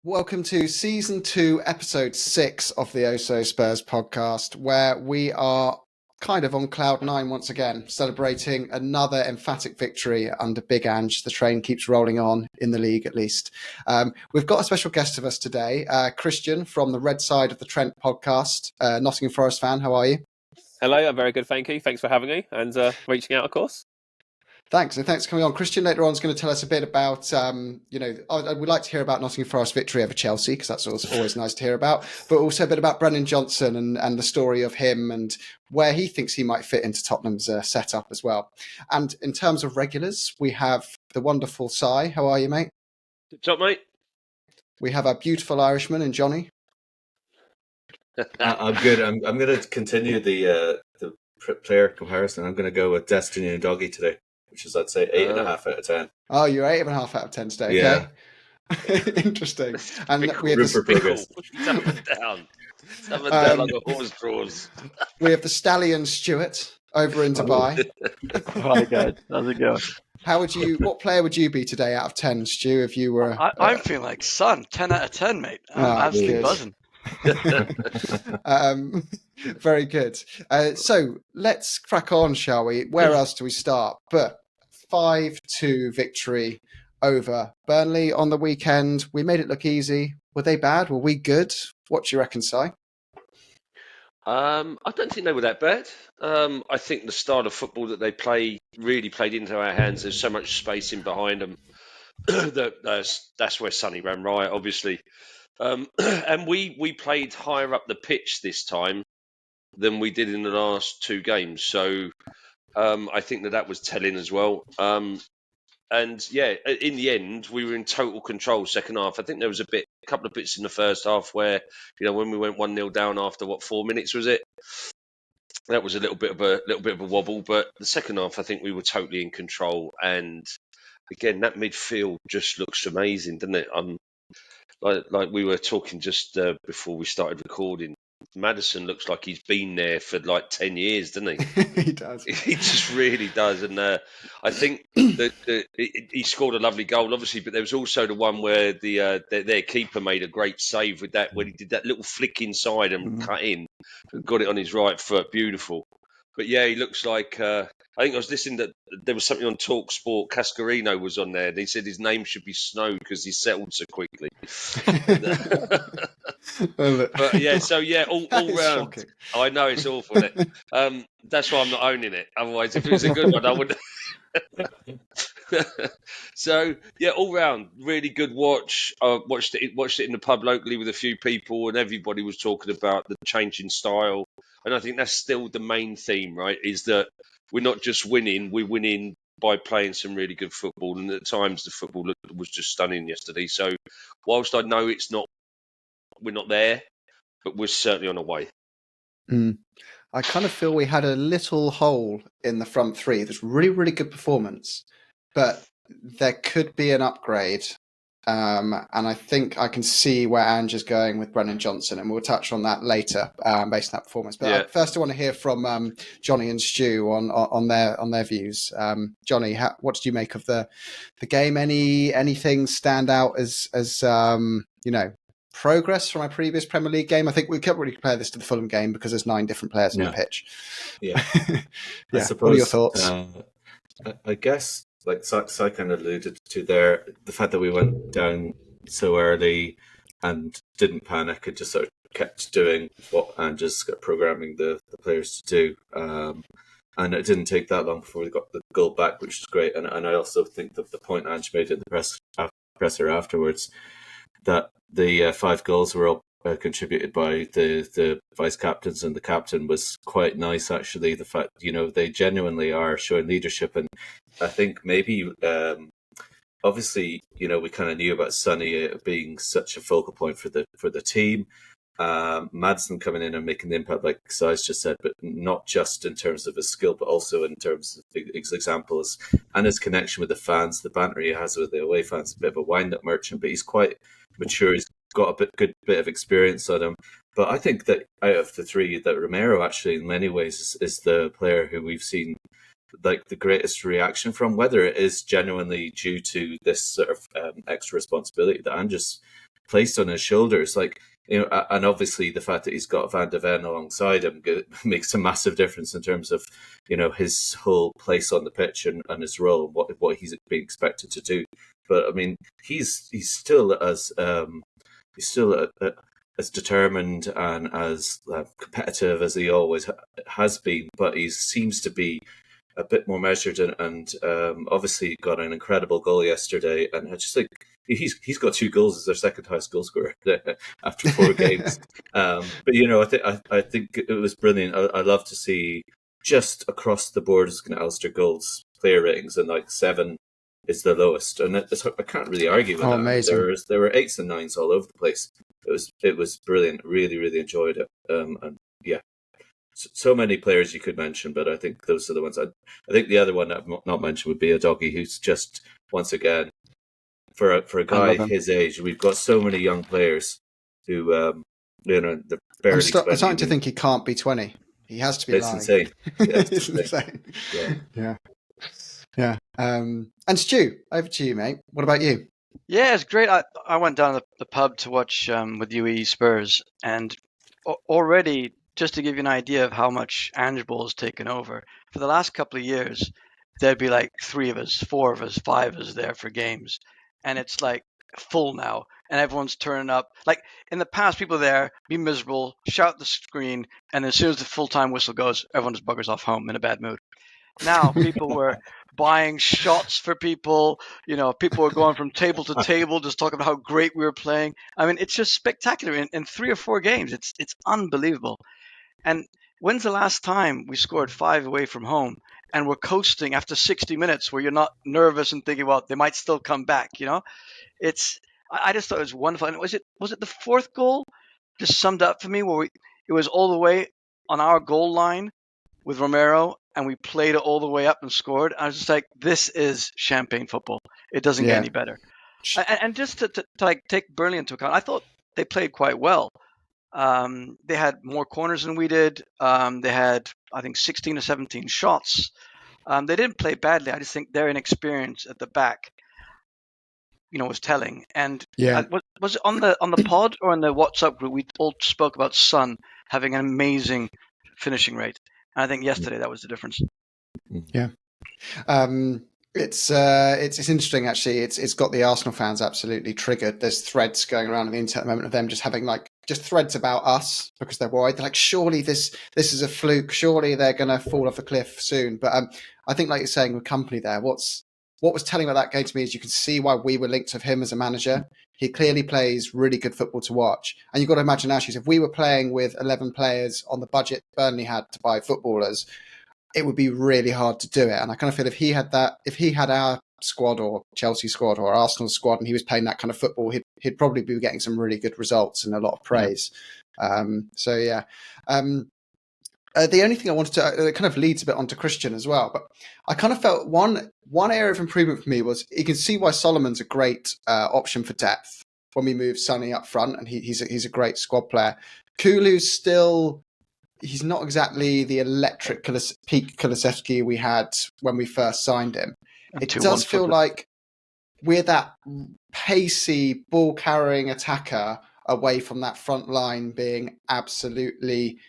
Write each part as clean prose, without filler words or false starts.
Welcome to Season 2, Episode 6 of the Oso Spurs podcast, where we are kind of on cloud nine once again, celebrating another emphatic victory under Big Ange. The train keeps rolling on, in the league at least. We've got a special guest of us today, Christian from the Red Side of the Trent podcast, Nottingham Forrest fan. How are you? Hello, I'm very good, thank you. Thanks for having me and reaching out, of course. Thanks, and thanks for coming on. Christian later on is going to tell us a bit about, we'd like to hear about Nottingham Forest victory over Chelsea, because that's always nice to hear about, but also a bit about Brennan Johnson and the story of him and where he thinks he might fit into Tottenham's setup as well. And in terms of regulars, we have the wonderful Si. How are you, mate? Good job, mate. We have our beautiful Irishman and Johnny. I'm good. I'm going to continue the player comparison. I'm going to go with Destiny and Doggy today, which is, I'd say, 8.5 out of 10. Oh, you're 8.5 out of 10 today. Yeah. Okay. Interesting. And we have down like a horse draws. We have the Stallion Stewart over in Dubai. Hi guys, how's it going? What player would you be today out of 10, Stu, if you were... I'm feeling like Son, 10 out of 10, mate. I'm absolutely buzzing. Very good. So let's crack on, shall we? Where else do we start? But 5-2 victory over Burnley on the weekend. We made it look easy. Were they bad? Were we good? What do you reckon, Si? I don't think they were that bad. I think the style of football that they play really played into our hands. There's so much space in behind them. That's where Sonny ran riot, obviously. And we played higher up the pitch this time than we did in the last two games. So I think that was telling as well. And yeah, in the end, we were in total control second half. I think there was a couple of bits in the first half where, when we went 1-0 down after 4 minutes was it? That was a little bit of a wobble. But the second half, I think we were totally in control. And again, that midfield just looks amazing, doesn't it? Like we were talking just before we started recording, Maddison looks like he's been there for like 10 years, doesn't he? He does. He just really does. And I think that he scored a lovely goal, obviously, but there was also the one where their keeper made a great save with that, when he did that little flick inside and cut in, and got it on his right foot. Beautiful. But yeah, he looks like... I think I was listening that there was something on Talk Sport. Cascarino was on there, and he said his name should be Snow because he settled so quickly. But yeah, so yeah, all round. Shocking. I know it's awful. Isn't it? That's why I'm not owning it. Otherwise, if it was a good one, I would. So yeah, all round, really good watch. I watched it in the pub locally with a few people, and everybody was talking about the change in style. And I think that's still the main theme, right? Is that we're not just winning; we're winning by playing some really good football. And at times, the football was just stunning yesterday. So, whilst I know we're not there, but we're certainly on our way. I kind of feel we had a little hole in the front three. There's really, really good performance, but there could be an upgrade. And I think I can see where Ange is going with Brennan Johnson, and we'll touch on that later based on that performance. But first, I want to hear from Johnny and Stu on their views. Johnny, what did you make of the game? Anything stand out as progress from our previous Premier League game? I think we can't really compare this to the Fulham game because there's 9 different players on the pitch. Yeah, I suppose, what are your thoughts? I guess, like Si kind of alluded to there, the fact that we went down so early and didn't panic and just sort of kept doing what Ange's programming the players to do. And it didn't take that long before we got the goal back, which is great. And I also think that the point Ange made in the presser afterwards, that the 5 goals were all contributed by the vice captains and the captain, was quite nice, actually. The fact, they genuinely are showing leadership. And I think maybe, obviously, we kind of knew about Sonny being such a focal point for the team. Maddison coming in and making the impact, like Si's just said, but not just in terms of his skill, but also in terms of his examples and his connection with the fans, the banter he has with the away fans. A bit of a wind-up merchant, but he's quite mature. He's got a good bit of experience on him. But I think that out of the 3, that Romero actually in many ways is the player who we've seen like the greatest reaction from, whether it is genuinely due to this sort of extra responsibility that Ange's placed on his shoulders. Like, and obviously the fact that he's got Van de Ven alongside him makes a massive difference in terms of, his whole place on the pitch and his role, what he's being expected to do. But I mean, he's still as as determined and as competitive as he always has been, but he seems to be a bit more measured and obviously got an incredible goal yesterday. And I just think he's got 2 goals as their second highest goal scorer after 4 games. But I think it was brilliant. I love to see just across the board Alistair Gould's player ratings, and like 7 is the lowest, and I can't really argue with that. Amazing. There were 8s and 9s all over the place. It was brilliant. Really, really enjoyed it. And yeah, so many players you could mention, but I think those are the ones. I think the other one I've not mentioned would be a doggy, who's just once again for a guy his age. We've got so many young players who they're barely. I'm starting to think he can't be 20. He has to be. It's lying. insane. It's insane. Yeah. And Stu, over to you, mate. What about you? Yeah, it's great. I went down to the pub to watch with UE Spurs, and already, just to give you an idea of how much Ange has taken over, for the last couple of years, there'd be like 3 of us, 4 of us, 5 of us there for games, and it's like full now, and everyone's turning up. Like in the past, people there be miserable, shout at the screen, and as soon as the full-time whistle goes, everyone just buggers off home in a bad mood. Now people were buying shots for people. People were going from table to table just talking about how great we were playing. I mean, it's just spectacular in 3 or 4 games. It's unbelievable. And when's the last time we scored 5 away from home and we're coasting after 60 minutes where you're not nervous and thinking, well, they might still come back, I just thought it was wonderful. And was it the 4th goal just summed up for me where it was all the way on our goal line with Romero, and we played it all the way up and scored. I was just like, this is champagne football. It doesn't get any better. And just to like take Burnley into account, I thought they played quite well. They had more corners than we did. They had, I think, 16 or 17 shots. They didn't play badly. I just think their inexperience at the back, was telling. And was it on the pod or in the WhatsApp group? We all spoke about Son having an amazing finishing rate. And I think yesterday that was the difference. Yeah. It's interesting actually. It's got the Arsenal fans absolutely triggered. There's threads going around on the internet at the moment of them just having just threads about us because they're worried. They're like, surely this is a fluke. Surely they're going to fall off a cliff soon. But I think, like you're saying, with Company there, what was telling about that game to me is you can see why we were linked with him as a manager. He clearly plays really good football to watch. And you've got to imagine, Ashes, if we were playing with 11 players on the budget Burnley had to buy footballers, it would be really hard to do it. And I kind of feel if he had our squad or Chelsea squad or Arsenal squad and he was playing that kind of football, he'd probably be getting some really good results and a lot of praise. The only thing I wanted to, it kind of leads a bit onto Christian as well, but I kind of felt one area of improvement for me was you can see why Solomon's a great option for depth when we move Sonny up front, and he's a great squad player. Kulu's still, he's not exactly the electric peak Kulusevski we had when we first signed him. It does feel like we're that pacey, ball-carrying attacker away from that front line being absolutely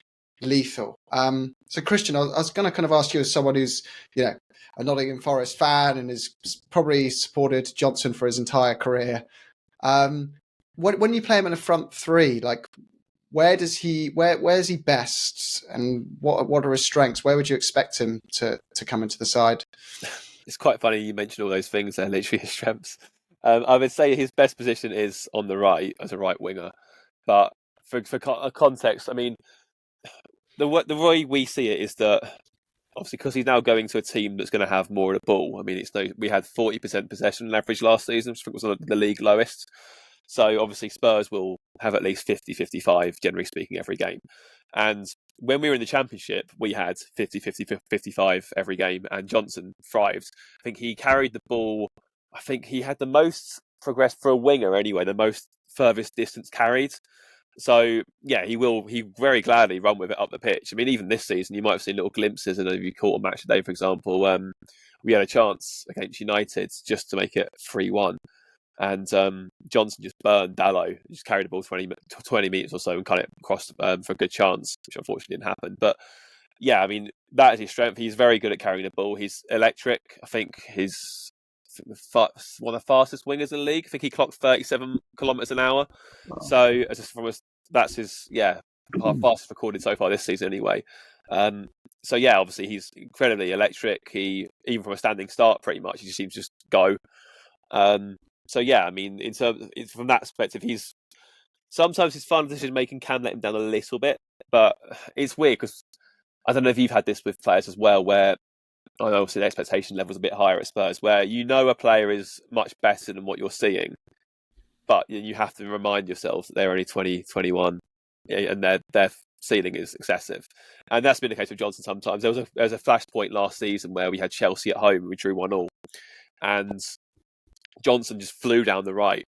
lethal. So Christian, I was going to kind of ask you as someone who's, a Nottingham Forrest fan and has probably supported Johnson for his entire career. When you play him in a front 3, like where's he best and what are his strengths? Where would you expect him to come into the side? It's quite funny you mentioned all those things. They're literally his strengths. I would say his best position is on the right as a right winger. But for context, I mean, the way we see it is that obviously because he's now going to a team that's going to have more of the ball. I mean, we had 40% possession on average last season, which was the league lowest. So obviously Spurs will have at least 50-55, generally speaking, every game. And when we were in the Championship, we had 50-55 every game, and Johnson thrived. I think he carried the ball. I think he had the most progress for a winger anyway, the most furthest distance carried. So, yeah, he very gladly run with it up the pitch. I mean, even this season, you might have seen little glimpses. And if you caught a match today, for example, we had a chance against United just to make it 3-1. and Johnson just burned Dalot, just carried the ball 20 metres or so and cut it across for a good chance, which unfortunately didn't happen. But yeah, I mean, that is his strength. He's very good at carrying the ball. He's electric. I think he's one of the fastest wingers in the league. I think he clocked 37 kilometres an hour. Wow. So that's his fastest recorded so far this season anyway. So yeah, obviously he's incredibly electric. He, even from a standing start, pretty much, he just seems to just go. So yeah, I mean, in terms from that perspective, sometimes his fun decision making can let him down a little bit, but it's weird because I don't know if you've had this with players as well, where obviously the expectation level is a bit higher at Spurs, where you know a player is much better than what you're seeing, but you have to remind yourself that they're only 20, 21, and their ceiling is excessive. And that's been the case with Johnson sometimes. There was a flashpoint last season where we had Chelsea at home and we drew 1-1, and Johnson just flew down the right,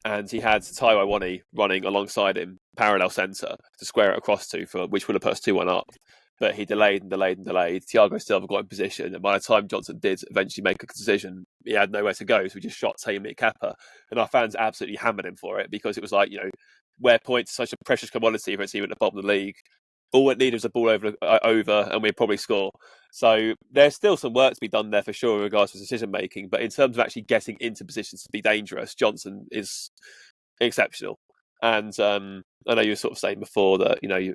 and he had Taiwo Awoniyi running alongside him, parallel centre, to square it across to, which would have put us 2-1 up. But he delayed. Thiago Silva got in position, and by the time Johnson did eventually make a decision, he had nowhere to go, so he just shot Tammy Kepa. And our fans absolutely hammered him for it, because it was like, where points are such a precious commodity for a team at the bottom of the league, all it needed was a ball over, and we'd probably score. So there's still some work to be done there for sure in regards to decision making. But in terms of actually getting into positions to be dangerous, Johnson is exceptional. And I know you were sort of saying before that you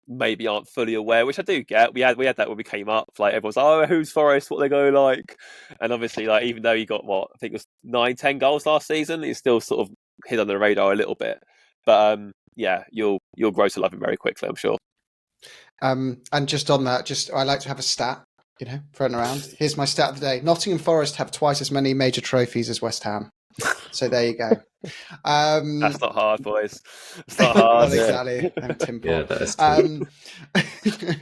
maybe aren't fully aware, which I do get. We had that when we came up. Like, everyone's like, oh, who's Forrest? What they go like? And obviously, like, even though he got I think it was 9-10 goals last season, he's still sort of hid under the radar a little bit. But yeah, you'll grow to love him very quickly, I'm sure. And just on that, I like to have a stat, thrown around. Here's my stat of the day. Nottingham Forrest have twice as many major trophies as West Ham. So there you go. That's not hard, boys. It's not hard. Not exactly. Tim Yeah, that is true.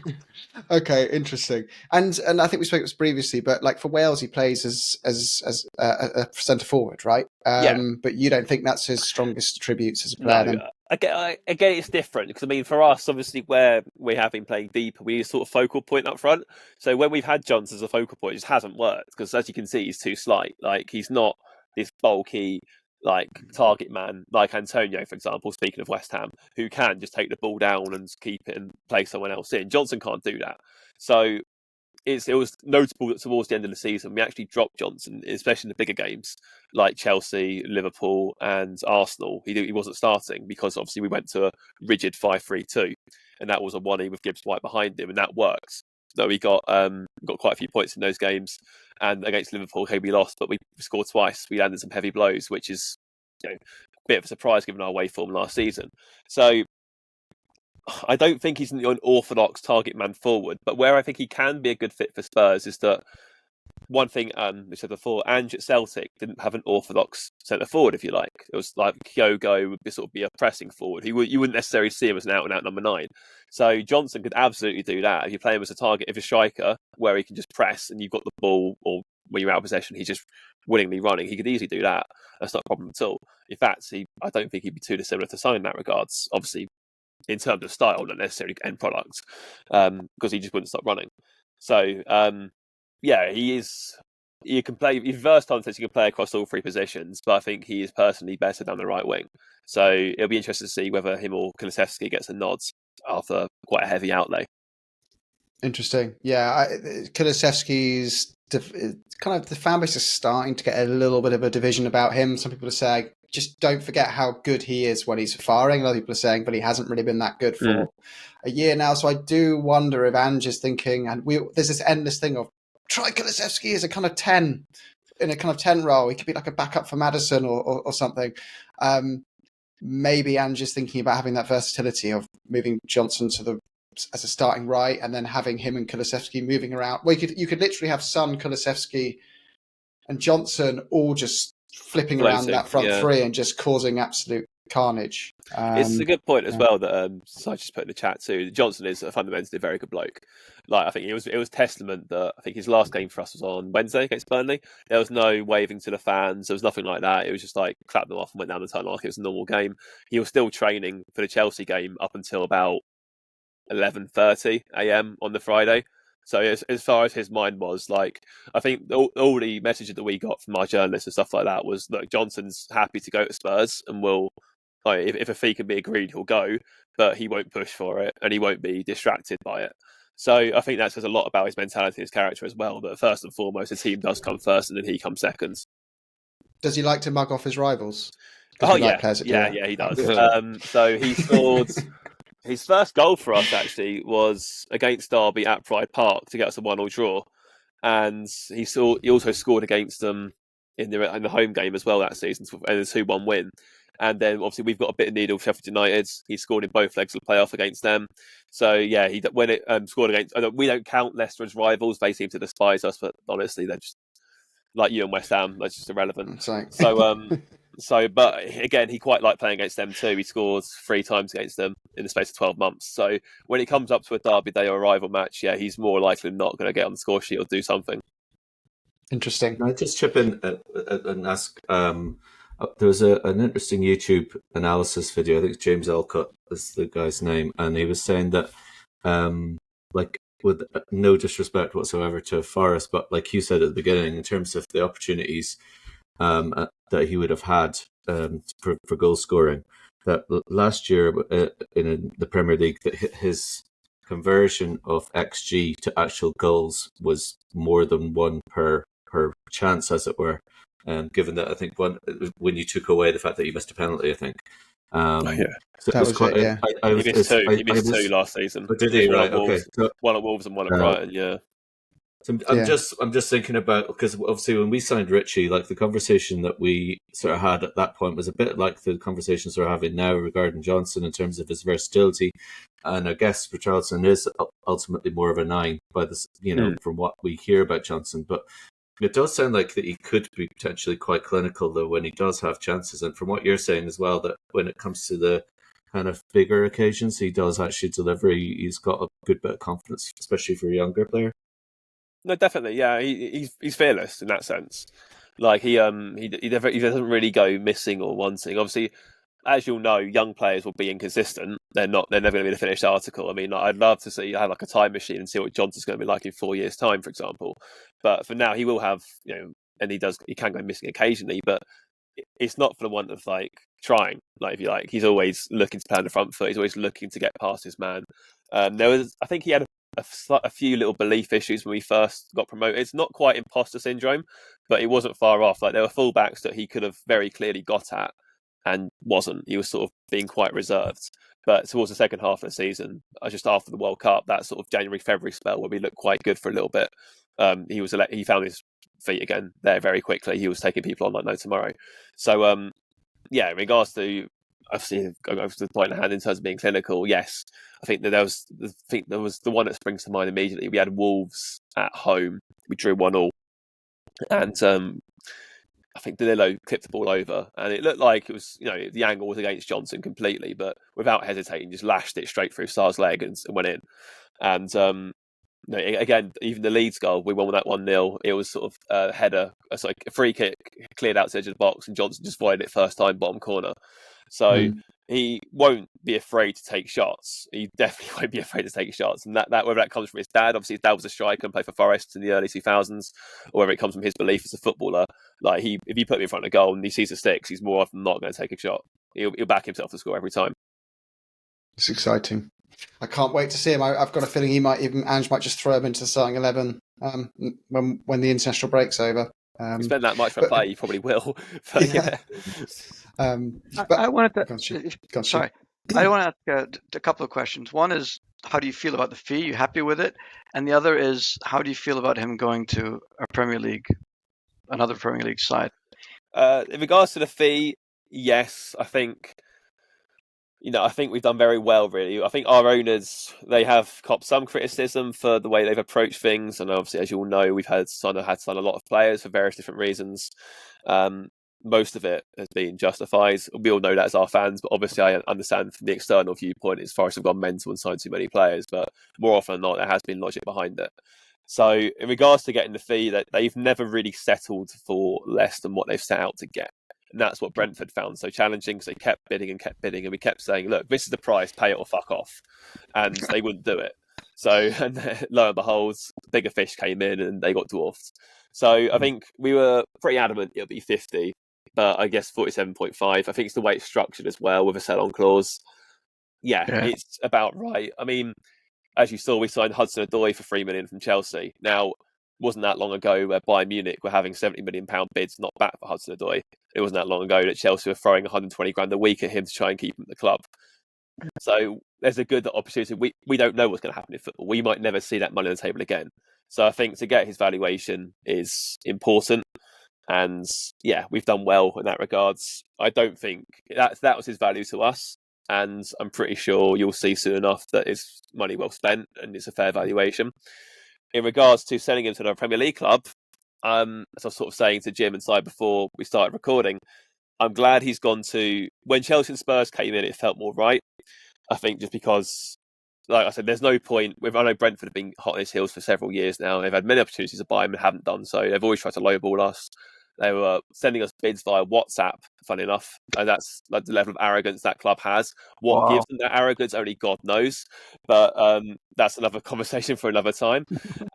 Okay, interesting. And I think we spoke this previously, but like for Wales, he plays as a centre forward, right? But you don't think that's his strongest attributes as a player? No, then? Again, it's different, because I mean, for us, obviously, where we have been playing deeper, we need a sort of focal point up front. So when we've had Johnson as a focal point, it just hasn't worked, because as you can see, he's too slight. Like, he's not this bulky, like, target man like Antonio, for example, speaking of West Ham, who can just take the ball down and keep it and play someone else in. Johnson can't do that. So it was notable that towards the end of the season, we actually dropped Johnson, especially in the bigger games like Chelsea, Liverpool and Arsenal. He wasn't starting, because obviously we went to a rigid 5-3-2, and that was a 1-1 with Gibbs White behind him, and that worked. So we got quite a few points in those games, and against Liverpool, we lost, but we scored twice. We landed some heavy blows, which is a bit of a surprise given our away form last season. So I don't think he's an orthodox target man forward, but where I think he can be a good fit for Spurs is that one thing we said before, Ange at Celtic didn't have an orthodox centre forward, if you like. It was like Kyogo would be a pressing forward. You wouldn't necessarily see him as an out-and-out number 9. So Johnson could absolutely do that. If you play him as a target, if a striker, where he can just press and you've got the ball, or when you're out of possession, he's just willingly running. He could easily do that. That's not a problem at all. In fact, I don't think he'd be too dissimilar to Son in that regards. Obviously, in terms of style, not necessarily end product, because he just wouldn't stop running. So, yeah, he can play. He's versatile, he can play across all 3 positions, but I think he is personally better down the right wing. So it'll be interesting to see whether him or Kulusevski gets a nod after quite a heavy outlay. Interesting. Yeah, Kulusevski's kind of, the fan base is starting to get a little bit of a division about him. Some people are saying, just don't forget how good he is when he's firing. Other people are saying, but he hasn't really been that good for a year now. So I do wonder if Ange is thinking, and there's this endless thing of try Kulusevski as a kind of 10, in a kind of 10 role. He could be like a backup for Maddison or something. Maybe Ange is thinking about having that versatility of moving Johnson as a starting right, and then having him and Kulusevski moving around. Well, you could literally have Son, Kulusevski, and Johnson all just flipping around that front 3 and just causing absolute carnage. It's a good point as well that so I just put in the chat too. Johnson is fundamentally a very good bloke. Like, I think it was testament that I think his last game for us was on Wednesday against Burnley. There was no waving to the fans. There was nothing like that. It was just like clapped them off and went down the tunnel like it was a normal game. He was still training for the Chelsea game up until about 11:30 a.m. on the Friday. So as far as his mind was, like, I think all the messages that we got from our journalists and stuff like that was, look, Johnson's happy to go to Spurs and will, like, if a fee can be agreed, he'll go, but he won't push for it and he won't be distracted by it. So I think that says a lot about his mentality, his character as well. That first and foremost, the team does come first and then he comes second. Does he like to mug off his rivals? Oh we yeah, like players that do that? he does. So he scored. His first goal for us actually was against Derby at Pride Park to get us a 1-1 draw, and he also scored against them in the home game as well that season, and a 2-1 win. And then obviously we've got a bit of need of Sheffield United. He scored in both legs of the playoff against them. So yeah, when it scored against, we don't count Leicester as rivals. They seem to despise us, but honestly, they're just like you and West Ham. That's just irrelevant. But again, he quite liked playing against them too. He scored 3 times against them in the space of 12 months. So when it comes up to a derby day or a rival match, yeah, he's more likely than not going to get on the score sheet or do something. Interesting. Can I just chip in and ask? There was an interesting YouTube analysis video. I think James Elcott is the guy's name, and he was saying that, like, with no disrespect whatsoever to Forrest, but like you said at the beginning, in terms of the opportunities that he would have had for goal scoring, that last year in the Premier League, that his conversion of XG to actual goals was more than one per chance, as it were. Given that I think when you took away the fact that he missed a penalty, I think. So that was quite, it. Yeah. He missed two last season. Oh, did he? Right. Okay. So, one at Wolves and one at Brighton. Yeah. So I'm just thinking about, because obviously when we signed Richie, like the conversation that we sort of had at that point was a bit like the conversations we're having now regarding Johnson in terms of his versatility, and I guess Richarlison is ultimately more of a 9 by this, from what we hear about Johnson, but it does sound like that he could be potentially quite clinical though when he does have chances, and from what you're saying as well, that when it comes to the kind of bigger occasions, he does actually deliver. He's got a good bit of confidence, especially for a younger player. No, definitely, yeah. He's fearless in that sense. Like he doesn't really go missing or wanting. Obviously, as you'll know, young players will be inconsistent. They're never going to be the finished article. I mean, I'd love to see have like a time machine and see what Johnson's going to be like in 4 years' time, for example. But for now, he will have, and he can go missing occasionally, but it's not for the want of like trying. Like, if you like, he's always looking to play on the front foot. He's always looking to get past his man. I think he had a few little belief issues when we first got promoted. It's not quite imposter syndrome, but it wasn't far off. Like, there were fullbacks that he could have very clearly got at and wasn't. He was sort of being quite reserved. But towards the second half of the season, just after the World Cup, that sort of January, February spell where we looked quite good for a little bit, he found his feet again there very quickly. He was taking people on like no tomorrow. So, in regards to, obviously, going over to the point at hand in terms of being clinical, yes, I think that there was the one that springs to mind immediately. We had Wolves at home. We drew 1-1, and I think Danilo clipped the ball over, and it looked like it was, the angle was against Johnson completely, but without hesitating, just lashed it straight through Sarr's leg and went in. And again, even the Leeds goal, we won that 1-0. It was sort of a header, a free kick cleared out to the edge of the box, and Johnson just voided it first time, bottom corner. So he won't be afraid to take shots. He definitely won't be afraid to take shots. And that whether that comes from his dad, obviously his dad was a striker and played for Forrest in the early 2000s, or whether it comes from his belief as a footballer. Like, if you put him in front of goal and he sees the sticks, he's more often not going to take a shot. He'll back himself to score every time. It's exciting. I can't wait to see him. I've got a feeling Ange might just throw him into the starting 11 when the international break's over. If you spend that much for a player, you probably will. But, yeah. I wanted to. Sorry, I want to ask a couple of questions. One is, how do you feel about the fee? Are you happy with it? And the other is, how do you feel about him going to another Premier League side? In regards to the fee, yes, I think we've done very well, really. I think our owners, they have copped some criticism for the way they've approached things. And obviously, as you all know, we've had to sign a lot of players for various different reasons. Most of it has been justified. We all know that as our fans, but obviously I understand from the external viewpoint, as far as we've gone mental and signed too many players, but more often than not, there has been logic behind it. So in regards to getting the fee, that they've never really settled for less than what they've set out to get. And that's what Brentford found so challenging, because they kept bidding, and we kept saying, look, this is the price, pay it or fuck off. And they wouldn't do it. So, and then, lo and behold, bigger fish came in and they got dwarfed. So I think we were pretty adamant it'll be 50, but I guess 47.5. I think it's the way it's structured as well with a sell-on clause. Yeah, it's about right. I mean, as you saw, we signed Hudson-Odoi for £3 million from Chelsea. Now, wasn't that long ago where Bayern Munich were having £70 million bids not back for Hudson-Odoi. It wasn't that long ago that Chelsea were throwing 120 grand a week at him to try and keep him at the club. So there's a good opportunity. We don't know what's going to happen in football. We might never see that money on the table again. So I think to get his valuation is important. And yeah, we've done well in that regards. I don't think that was his value to us. And I'm pretty sure you'll see soon enough that it's money well spent and it's a fair valuation. In regards to selling him to another Premier League club, as I was sort of saying to Jim and Si before we started recording, I'm glad he's gone to... When Chelsea and Spurs came in, it felt more right. I think just because, like I said, there's no point. I know Brentford have been hot on his heels for several years now. They've had many opportunities to buy him and haven't done so. They've always tried to lowball us. They were sending us bids via WhatsApp, funny enough. And that's like the level of arrogance that club has. What gives them that arrogance, only God knows. But that's another conversation for another time.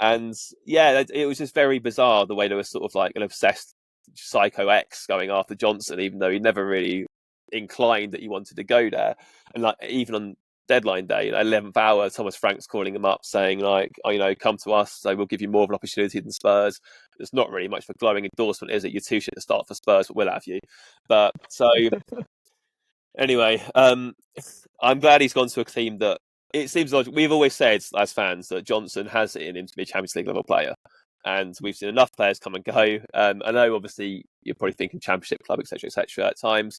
And yeah, it was just very bizarre the way there was sort of like an obsessed psycho X going after Johnson, even though he never really inclined that he wanted to go there. And like even on deadline day, 11th hour, Thomas Frank's calling him up saying like, oh, come to us, so we'll give you more of an opportunity than Spurs. It's not really much of a glowing endorsement, is it? You're too shit to start for Spurs, but we'll have you. But so anyway, I'm glad he's gone to a team that it seems like we've always said as fans that Johnson has it in him to be a Champions League level player. And we've seen enough players come and go. I know, obviously, you're probably thinking Championship club, etc., at times.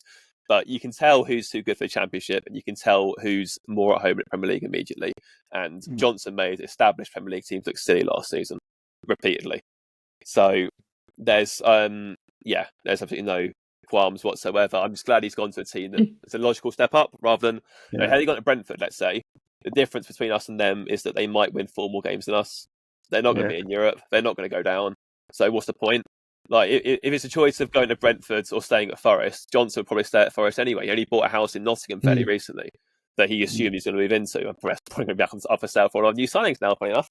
But you can tell who's too good for the Championship, and you can tell who's more at home in the Premier League immediately. And Johnson made established Premier League teams look silly last season, repeatedly. So there's absolutely no qualms whatsoever. I'm just glad he's gone to a team that's a logical step up, rather than had he gone to Brentford, let's say. The difference between us and them is that they might win 4 more games than us. They're not going to be in Europe. They're not going to go down. So what's the point? Like, if it's a choice of going to Brentford or staying at Forest, Johnson would probably stay at Forest anyway. He only bought a house in Nottingham fairly recently that he assumed he's going to move into. I'm probably going to be up for sale for a lot of new signings now, funny enough.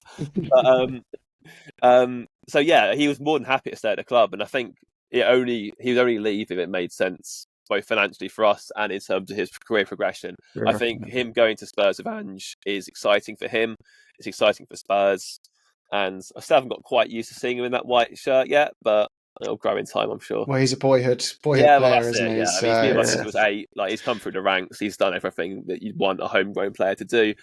But, so yeah, he was more than happy to stay at the club, and I think he would only leave if it made sense, both financially for us and in terms of his career progression. Sure. I think him going to Spurs with Ange is exciting for him. It's exciting for Spurs. And I still haven't got quite used to seeing him in that white shirt yet, but it'll grow in time, I'm sure. Well, he's a boyhood player, isn't he? Yeah, I mean, he's been with us since he was 8. Like, he's come through the ranks. He's done everything that you'd want a homegrown player to do.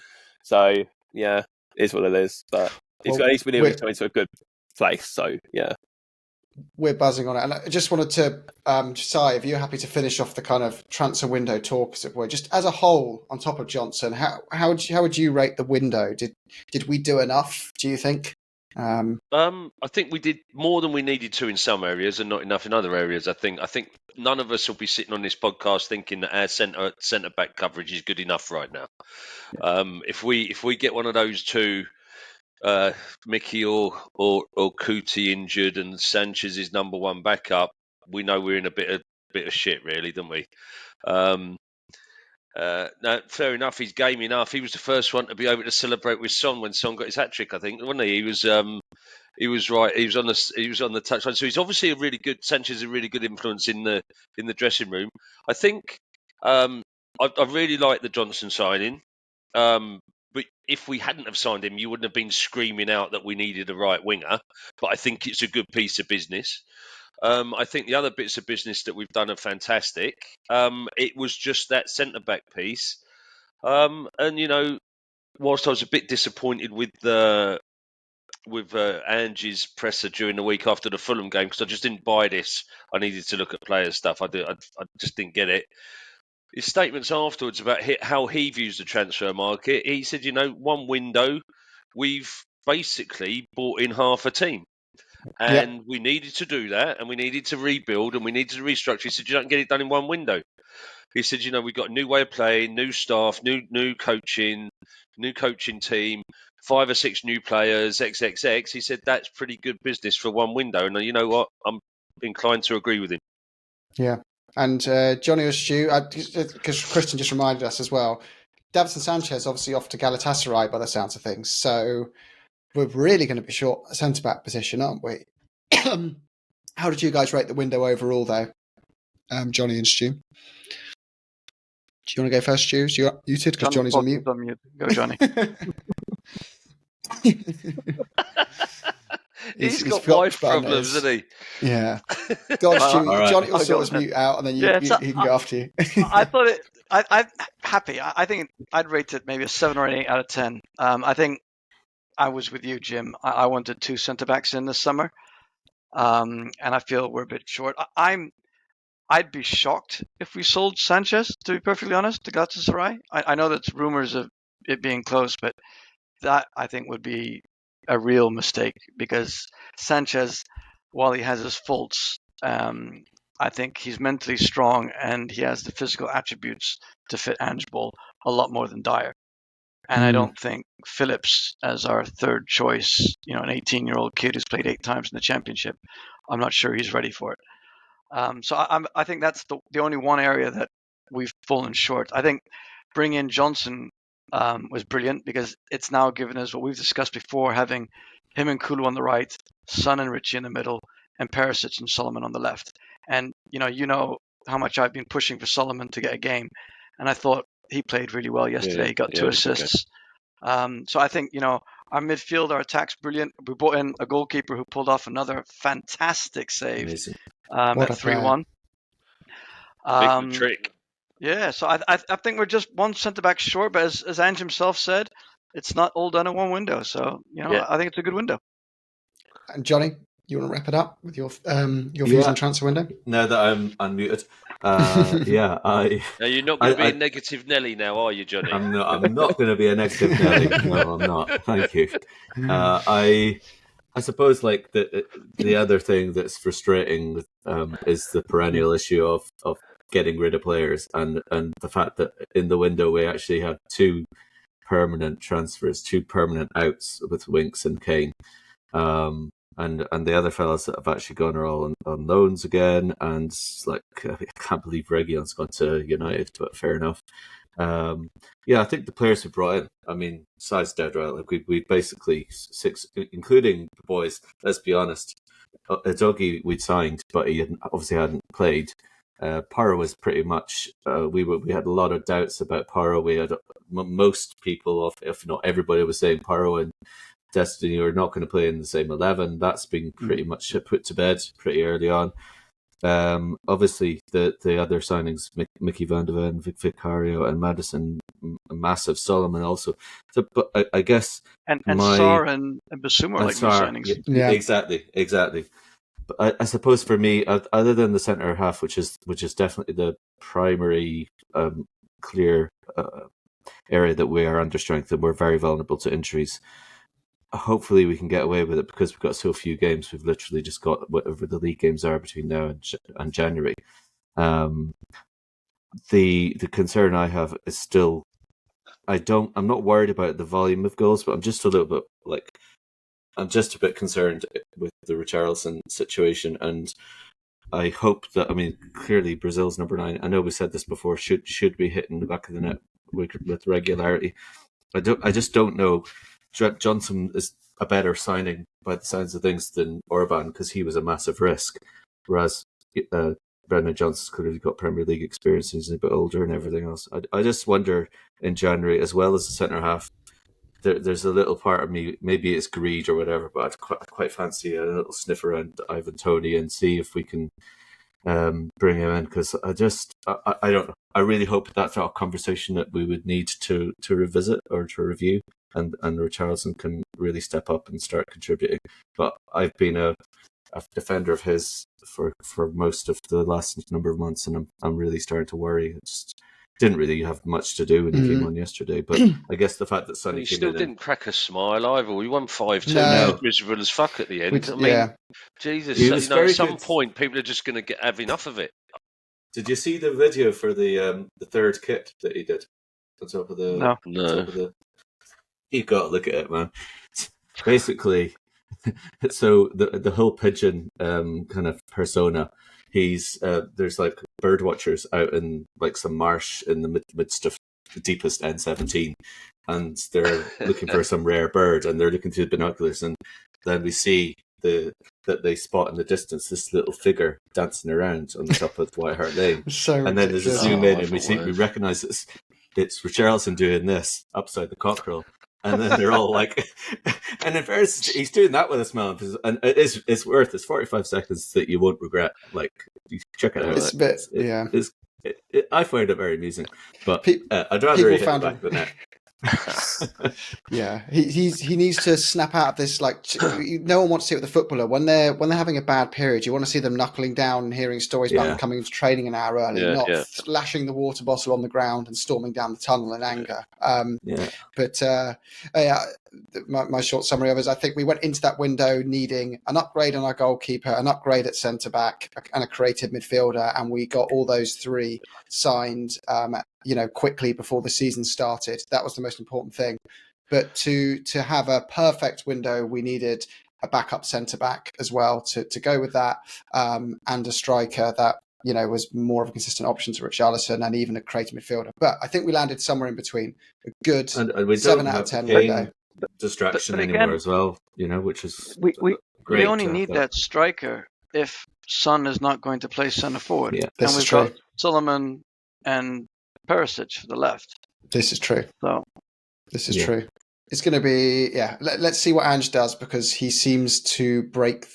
So, yeah, it is what it is. But at least we knew he was coming to a good place. So, yeah. We're buzzing on it. And I just wanted to, Si, if you're happy to finish off the kind of transfer window talk, as it were, just as a whole, on top of Johnson, how would you rate the window? Did we do enough, do you think? I think we did more than we needed to in some areas and not enough in other areas. I think none of us will be sitting on this podcast thinking that our centre back coverage is good enough right now. If we get one of those two, Mickey or Kuti injured and Sanchez is number one backup, we know we're in a bit of shit, really, don't we? No, fair enough. He's game enough. He was the first one to be able to celebrate with Son when Son got his hat trick, I think, wasn't he? He was right. He was on the touchline. So he's obviously Sanchez is a really good influence in the dressing room. I think I really like the Johnson signing. But if we hadn't have signed him, you wouldn't have been screaming out that we needed a right winger. But I think it's a good piece of business. I think the other bits of business that we've done are fantastic. It was just that centre-back piece. And, whilst I was a bit disappointed with Ange's presser during the week after the Fulham game, because I just didn't buy this. I needed to look at player stuff. I just didn't get it. His statements afterwards about how he views the transfer market, he said, one window, we've basically bought in half a team. And we needed to do that, and we needed to rebuild, and we needed to restructure. He said, you don't get it done in one window. He said, we've got a new way of playing, new staff, new coaching team, 5 or 6 new players, XXX. He said, that's pretty good business for one window. And you know what? I'm inclined to agree with him. Yeah. And Johnny or Stu, because Christian just reminded us as well, Davinson Sanchez obviously off to Galatasaray by the sounds of things. So we're really going to be short a centre-back position, aren't we? How did you guys rate the window overall, though? Johnny and Stu. Do you want to go first, Stu? You're muted because Johnny's on mute. Go, Johnny. He's got wife problems, hasn't he? Yeah. Go on, Stu. right. Johnny will sort his mute out, and then he can go after you. I thought it. I'm happy. I think I'd rate it maybe a 7 or an 8 out of 10. I think I was with you, Jim. I wanted 2 centre backs in this summer, and I feel we're a bit short. I'd be shocked if we sold Sanchez, to be perfectly honest, to Galatasaray. I know that's rumours of it being close, but that I think would be a real mistake, because Sanchez, while he has his faults, I think he's mentally strong and he has the physical attributes to fit Ange Ball a lot more than Dyer. And I don't think Phillips, as our third choice, an 18-year-old kid who's played 8 times in the Championship, I'm not sure he's ready for it. So I think that's the only one area that we've fallen short. I think bringing in Johnson was brilliant, because it's now given us what we've discussed before, having him and Kulu on the right, Son and Richie in the middle, and Perisic and Solomon on the left. And you know how much I've been pushing for Solomon to get a game, and I thought he played really well yesterday. He got 2 assists. So I think our midfield, our attack's brilliant. We brought in a goalkeeper who pulled off another fantastic save at 3-1. Big trick. Yeah, so I think we're just one centre back short, but as Ange himself said, it's not all done in one window. So I think it's a good window. And Johnny, you want to wrap it up with your views on transfer window? Now that I'm unmuted, Now you're not going to be a negative Nelly now, are you, Johnny? I'm not going to be a negative Nelly. No, I'm not. Thank you. I suppose like the other thing that's frustrating is the perennial issue of getting rid of players, and the fact that in the window we actually had 2 permanent transfers, 2 permanent outs with Winks and Kane. And the other fellas that have actually gone are all on loans again, and I can't believe Reguilon's gone to United, but fair enough. I think the players we brought in, I mean, size dead right. Like we basically 6, including the boys. Let's be honest, Udogie we'd signed, but he obviously hadn't played. Porro was pretty much. We had a lot of doubts about Porro. We had most people, if not everybody, was saying Porro and Destiny are not going to play in the same 11. That's been pretty much put to bed pretty early on. Obviously, the other signings, Mickey van de Ven, Vicario, and Madison, massive. Solomon also. So, but I guess and Sarr and Basuma are like new signings. Yeah, exactly. But I suppose for me, other than the centre half, which is definitely the primary clear area that we are under strength and we're very vulnerable to injuries. Hopefully we can get away with it, because we've got so few games. We've literally just got whatever the league games are between now and January. The concern I have is still, I'm not worried about the volume of goals, but I'm just a little bit I'm just a bit concerned with the Richarlison situation, and I hope that, clearly Brazil's number 9. I know we said this before, should be hitting the back of the net with regularity. I just don't know. Johnson is a better signing by the signs of things than Orban, because he was a massive risk, whereas Brennan Johnson's clearly got Premier League experience and he's a bit older and everything else. I just wonder in January, as well as the centre half, there's a little part of me, maybe it's greed or whatever, but I'd quite fancy a little sniff around Ivan Toney and see if we can bring him in, because I don't know. I really hope that's a conversation that we would need to revisit or to review, and Richarlison can really step up and start contributing. But I've been a defender of his for most of the last number of months, and I'm really starting to worry. It just didn't really have much to do when he came on yesterday, but I guess the fact that Sonny came in, didn't crack a smile either. We won 5-2. No. Miserable as fuck at the end. Jesus, at some point people are just going to have enough of it. Did you see the video for the third kit that he did on top of the? No. You got to look at it, man. Basically, so the whole pigeon kind of persona. He's there's like bird watchers out in like some marsh in the midst of the deepest N17, and they're looking for some rare bird, and they're looking through the binoculars, and then we see that they spot in the distance this little figure dancing around on the top of White Hart Lane. So and then there's a ridiculous. zoom in, and we recognise it's Richarlison doing this upside the cockerel. And then they're all like, and in fairness, he's doing that with a smile, and it's worth it's 45 seconds that you won't regret. Like, you check it out. It's a bit, I find it very amusing, but I'd rather hit the back of the net. Yeah, he needs to snap out of this. Like, no one wants to see it with a footballer when they're having a bad period. You want to see them knuckling down and hearing stories about them coming into training an hour early, not lashing the water bottle on the ground and storming down the tunnel in anger. But my short summary of it is, I think we went into that window needing an upgrade on our goalkeeper, an upgrade at centre back, and a creative midfielder, and we got all those three signed quickly before the season started. That was the most important thing. But to have a perfect window, we needed a backup centre back as well to go with that, and a striker that was more of a consistent option to Richarlison, and even a creative midfielder. But I think we landed somewhere in between. A good and we 7 out of 10 window. Distraction but anymore again, as well, which is we only need that striker if Son is not going to play centre forward. Yeah, and we've got Solomon and Perisic for the left. This is true. So this is true. It's going to be let's see what Ange does, because he seems to break.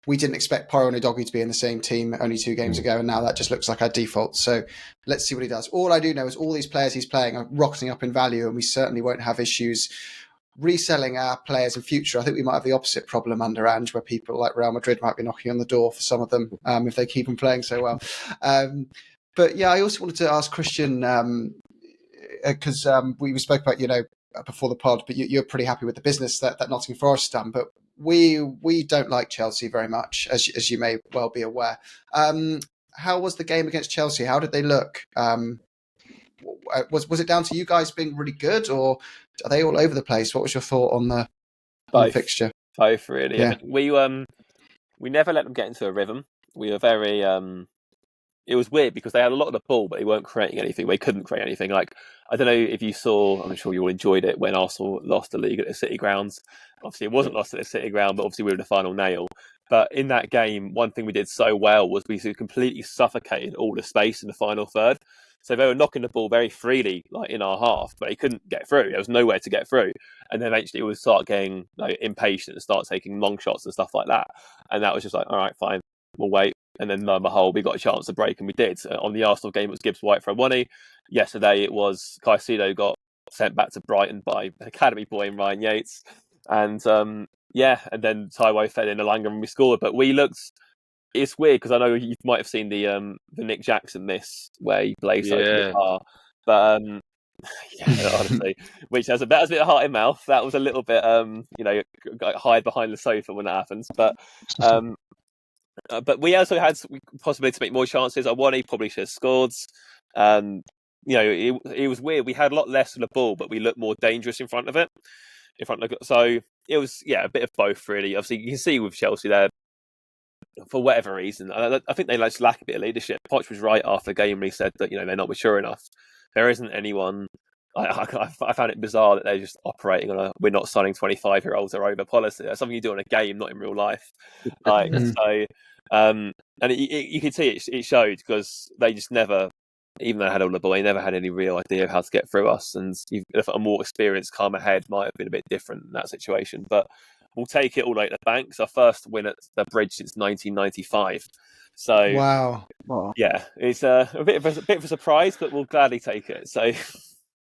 We didn't expect Pyro and Udogie to be in the same team only 2 games ago, and now that just looks like our default. So let's see what he does. All I do know is all these players he's playing are rocketing up in value, and we certainly won't have issues reselling our players in future. I think we might have the opposite problem under Ange, where people like Real Madrid might be knocking on the door for some of them if they keep on playing so well. But yeah, I also wanted to ask Christian, because we spoke about before the pod, but you're pretty happy with the business that Nottingham Forest done, but we don't like Chelsea very much, as you may well be aware. How was the game against Chelsea? How did they look? Was it down to you guys being really good, or are they all over the place? What was your thought on the fixture? Both, really. Yeah. I mean, we never let them get into a rhythm. We were very. It was weird because they had a lot of the ball, but they weren't creating anything. They couldn't create anything. Like, I don't know if you saw, I'm sure you all enjoyed it when Arsenal lost the league at the City grounds. Obviously, it wasn't lost at the City ground, but obviously we were the final nail. But in that game, one thing we did so well was we completely suffocated all the space in the final third. So they were knocking the ball very freely, like in our half, but they couldn't get through. There was nowhere to get through. And then eventually we would start getting impatient and start taking long shots and stuff like that. And that was just like, all right, fine, we'll wait. And then lo and behold, we got a chance to break, and we did. On the Arsenal game, it was Gibbs White for a 1-0. Yesterday, it was Caicedo got sent back to Brighton by an academy boy in Ryan Yates. And and then Taiwo fed in Elanga and we scored. But we looked, it's weird because I know you might have seen the Nick Jackson miss where he blazed over the bar. But honestly, which has a bit of heart in mouth. That was a little bit, hide behind the sofa when that happens. But we also had possibility to make more chances. I won. He probably should have scored. It was weird. We had a lot less of the ball, but we looked more dangerous in front of it. So it was a bit of both really. Obviously, you can see with Chelsea there, for whatever reason, I think they just lack a bit of leadership. Poch was right after the game when he said that they're not mature enough. There isn't anyone. I found it bizarre that they're just operating on we're not signing 25-year-olds or over policy. That's something you do in a game, not in real life. And you can see it showed because they just never, even though they had all the ball, they never had any real idea of how to get through us. And if a more experienced, calmer head might have been a bit different in that situation. But we'll take it all at the bank. It's our first win at the Bridge since 1995. So wow. Yeah, it's a bit of a surprise, but we'll gladly take it. So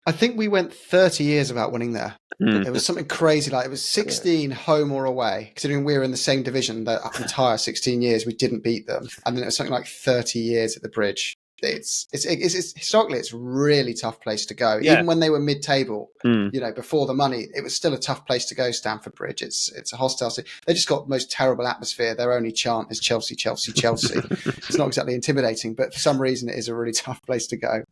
I think we went 30 years without winning there. It was something crazy. Like, it was 16 home or away, considering we were in the same division the entire 16 years. We didn't beat them. And then it was something like 30 years at the Bridge. It's historically, it's a really tough place to go. Even when they were mid-table, before the money, it was still a tough place to go, Stamford Bridge. It's a hostile city. They just got the most terrible atmosphere. Their only chant is Chelsea, Chelsea, Chelsea. It's not exactly intimidating, but for some reason it is a really tough place to go.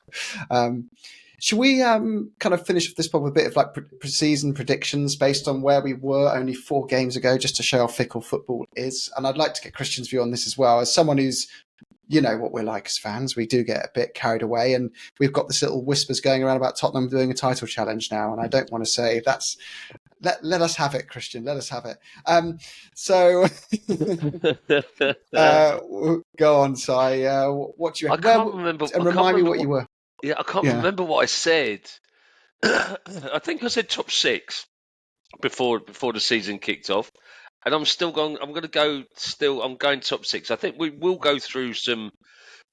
Should we kind of finish this pod with a bit of like pre-season predictions based on where we were only 4 games ago, just to show how fickle football is? And I'd like to get Christian's view on this as well, as someone who's you know what we're like as fans. We do get a bit carried away, and we've got this little whispers going around about Tottenham doing a title challenge now. And I don't want to say that's. Let us have it, Christian. Let us have it. So go on, Si. What do you? I can't remember. And remind me what you were. Yeah, I can't remember what I said. I think I said top 6 before the season kicked off, and I'm still going. I'm going to go. I'm going top 6. I think we will go through some.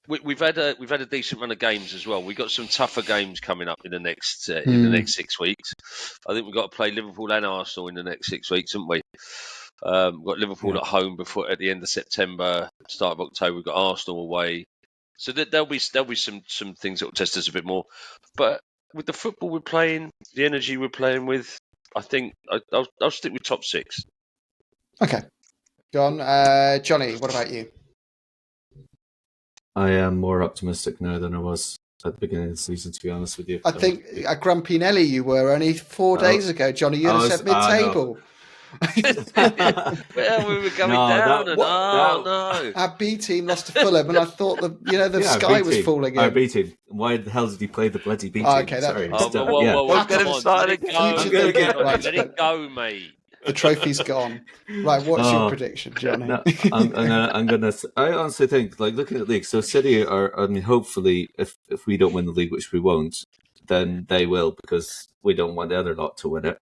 We've had a decent run of games as well. We've got some tougher games coming up in the next 6 weeks. I think we've got to play Liverpool and Arsenal in the next 6 weeks, haven't we? We've got Liverpool at home at the end of September, start of October. We've got Arsenal away, so there'll be some things that will test us a bit more. But with the football we're playing, the energy we're playing with, I think I'll stick with top 6. Okay, go on, Johnny. What about you? I am more optimistic now than I was at the beginning of the season, to be honest with you. I think a grumpy Nelly you were only 4 days ago, Johnny. You'd have said mid-table. Well, we were going down, Our B team lost to Fulham, and I thought the sky was falling in. Our B team. Why the hell did he play the bloody B team? Okay, sorry. Let it go, mate. The trophy's gone. Right, what's your prediction, Johnny? No, I honestly think, like, looking at the league, so City are, I mean, hopefully, if we don't win the league, which we won't, then they will, because we don't want the other lot to win it.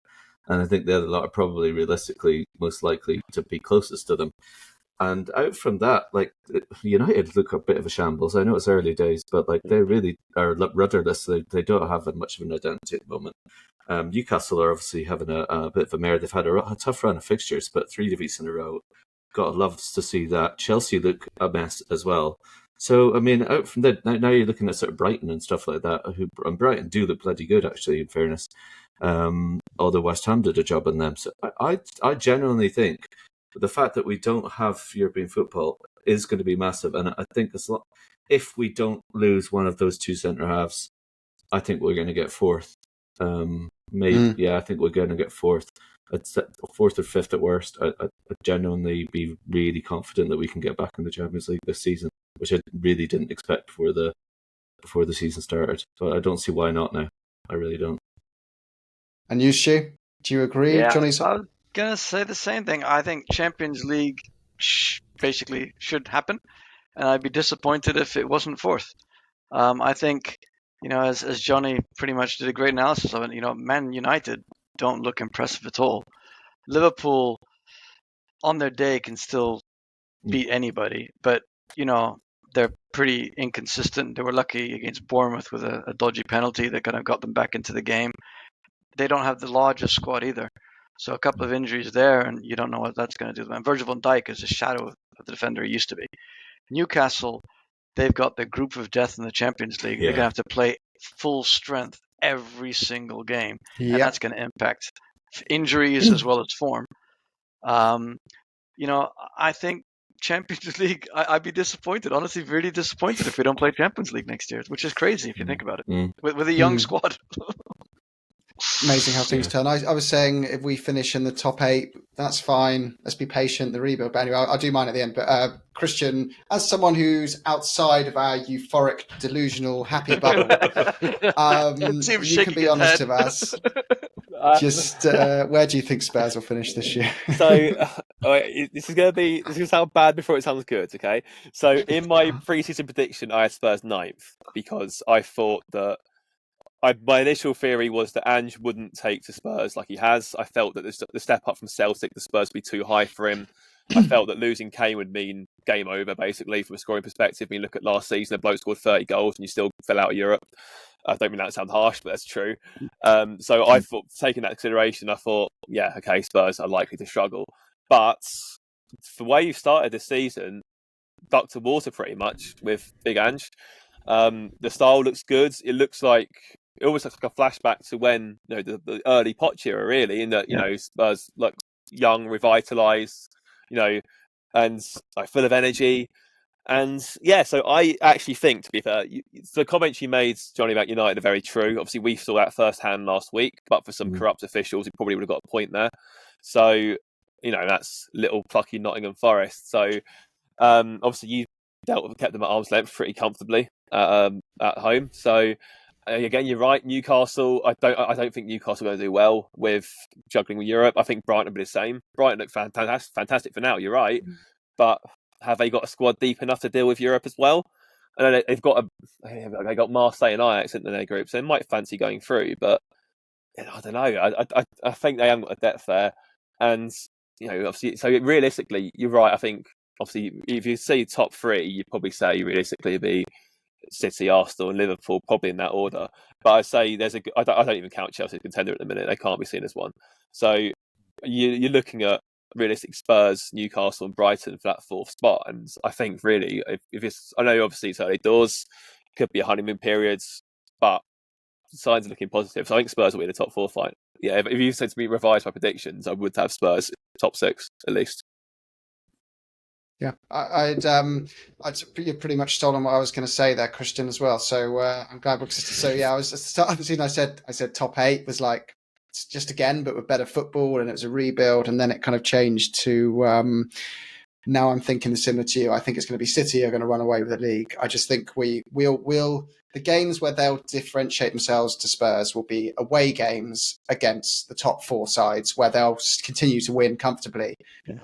And I think the other lot are probably realistically most likely to be closest to them. And out from that, like, United look a bit of a shambles. I know it's early days, but like they really are rudderless. They don't have much of an identity at the moment. Newcastle are obviously having a bit of a mare. They've had a tough run of fixtures, but 3 defeats in a row. God loves to see that. Chelsea look a mess as well. So, I mean, out from that, now you're looking at sort of Brighton and stuff like that. And Brighton do look bloody good, actually, in fairness. Although West Ham did a job on them. So I genuinely think the fact that we don't have European football is going to be massive. And I think if we don't lose one of those 2 centre-halves, I think we're going to get 4th. I think we're going to get 4th. It's 4th or 5th at worst. I'd genuinely be really confident that we can get back in the Champions League this season, which I really didn't expect before the season started. But I don't see why not now. I really don't. And you, Stu? Do you agree, Yeah, Johnny? I was going to say the same thing. I think Champions League basically should happen, and I'd be disappointed if it wasn't 4th. I think, as Johnny pretty much did a great analysis of it, Man United don't look impressive at all. Liverpool, on their day, can still beat anybody, but, they're pretty inconsistent. They were lucky against Bournemouth with a dodgy penalty that kind of got them back into the game. They don't have the largest squad either. So a couple of injuries there, and you don't know what that's going to do to them. And Virgil van Dijk is a shadow of the defender he used to be. Newcastle, they've got the group of death in the Champions League. Yeah. They're going to have to play full strength every single game. And that's going to impact injuries as well as form. I think Champions League, I'd be disappointed, honestly, really disappointed if we don't play Champions League next year, which is crazy if you think about it, with a young squad. Amazing how things turn. I was saying if we finish in the top 8, that's fine. Let's be patient, the rebuild. But anyway, I'll do mine at the end. But Christian, as someone who's outside of our euphoric, delusional, happy bubble, you can be honest with us. Just where do you think Spurs will finish this year? So this is going to sound bad before it sounds good. Okay, so in my pre-season prediction, I had Spurs 9th because I thought that. My initial theory was that Ange wouldn't take to Spurs like he has. I felt that the step up from Celtic, the Spurs would be too high for him. I felt that losing Kane would mean game over, basically, from a scoring perspective. I mean, look at last season, the bloke scored 30 goals and you still fell out of Europe. I don't mean that to sound harsh, but that's true. So I thought, taking that consideration, I thought, yeah, okay, Spurs are likely to struggle. But the way you started this season, duck to water pretty much with Big Ange. The style looks good. It almost looks like a flashback to when the early Poch era, really, in that Spurs look young, revitalised, and full of energy. And so I actually think, to be fair, the comments you made, Johnny, about United are very true. Obviously, we saw that firsthand last week, but for some corrupt officials, we probably would have got a point there. So that's little plucky Nottingham Forrest. So obviously, you kept them at arm's length pretty comfortably at home. So again, you're right. Newcastle, I don't think Newcastle are going to do well with juggling with Europe. I think Brighton will be the same. Brighton look fantastic for now. You're right, but have they got a squad deep enough to deal with Europe as well? I know they got Marseille and Ajax in their group, so they might fancy going through. But I don't know. I think they haven't got the depth there, and obviously, so realistically, you're right. I think obviously, if you see top three, you'd probably say realistically it'd be City, Arsenal, and Liverpool, probably in that order. But I say I don't even count Chelsea as contender at the minute. They can't be seen as one. So you're looking at realistic Spurs, Newcastle, and Brighton for that fourth spot. And I think really, if it's, I know obviously it's early doors, could be a honeymoon period, but signs are looking positive. So I think Spurs will be in the top four fight. Yeah, if you said to me revise my predictions, I would have Spurs top six at least. Yeah, you pretty much stolen what I was going to say there, Christian, as well. So I'm glad because so yeah, I said top 8 was like just again, but with better football, and it was a rebuild, and then it kind of changed to now I'm thinking similar to you. I think it's going to be City are going to run away with the league. I just think we'll the games where they'll differentiate themselves to Spurs will be away games against the top 4 sides where they'll continue to win comfortably,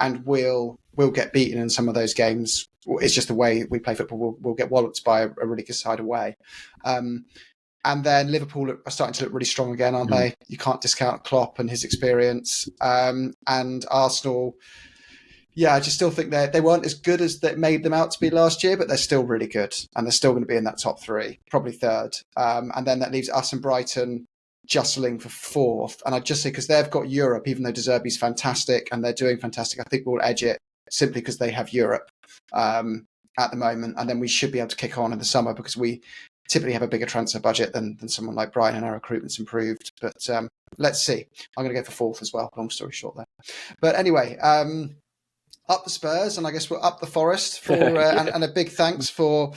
and we'll get beaten in some of those games. It's just the way we play football. We'll get walloped by a really good side away. And then Liverpool are starting to look really strong again, aren't they? You can't discount Klopp and his experience. And Arsenal, yeah, I just still think they weren't as good as they made them out to be last year, but they're still really good. And they're still going to be in that top 3, probably 3rd. And then that leaves us and Brighton jostling for 4th. And I'd just say, because they've got Europe, even though De Zerbi's fantastic and they're doing fantastic, I think we'll edge it simply because they have Europe at the moment. And then we should be able to kick on in the summer because we typically have a bigger transfer budget than someone like Brighton, and our recruitment's improved. But let's see. I'm going to go for 4th as well. Long story short there. But anyway, up the Spurs, and I guess we're up the Forest for and a big thanks for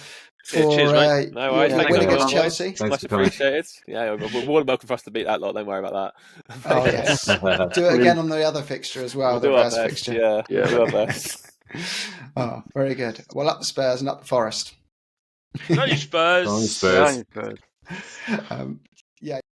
cheers, mate. No worries. winning against Chelsea. Much appreciated. Yeah, we're more than welcome for us to beat that lot. Don't worry about that. Oh yes, do it again on the other fixture as well. We'll the do best fixture. Yeah, do our best. Oh, very good. Well, up the Spurs and up the Forest. No Spurs. Spurs.